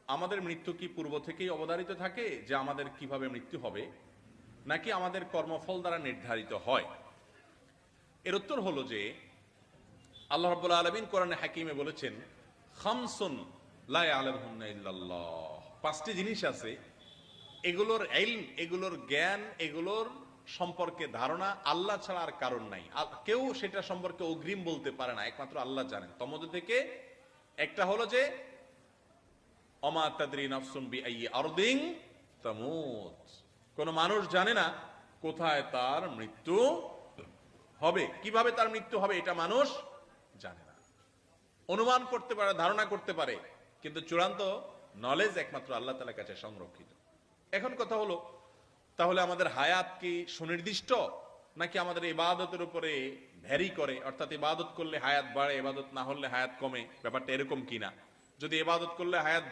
আমাদের মৃত্যু কি পূর্ব থেকেই অবধারিত থাকে যে আমাদের কিভাবে মৃত্যু হবে, নাকি আমাদের কর্মফল দ্বারা নির্ধারিত হয়? এর উত্তর হলো যে আল্লাহ রাব্বুল আলামিন কোরআনে হাকিমে বলেছেন, খামসুন লা ইয়ালামুহুন্না ইল্লাল্লাহ। পাঁচটি জিনিস আছে, এগুলোর ইলম, এগুলোর জ্ঞান, এগুলোর সম্পর্কে ধারণা আল্লাহ ছাড়া আর কারণ নাই। কেউ সেটা সম্পর্কে অগ্রিম বলতে পারে না, একমাত্র আল্লাহ জানেন। তন্মধ্যে থেকে একটা হলো যে অমা তাদরি নাফসুন বিআইয়ি আরদিন তামুত। কোন মানুষ জানে না কোথায় তার মৃত্যু হবে, কিভাবে তার মৃত্যু হবে, এটা মানুষ জানে না। অনুমান করতে পারে, ধারণা করতে পারে, কিন্তু চূড়ান্ত নলেজ একমাত্র আল্লাহ তাআলার কাছে সংরক্ষিত। এখন কথা হলো, তাহলে আমাদের হায়াত কি সুনির্দিষ্ট, নাকি আমাদের ইবাদতের উপরে ভ্যারি করে? অর্থাৎ ইবাদত করলে হায়াত বাড়ে, ইবাদত না হলে হায়াত কমে, ব্যাপারটা এরকম কিনা? যদি ইবাদত করলে হায়াত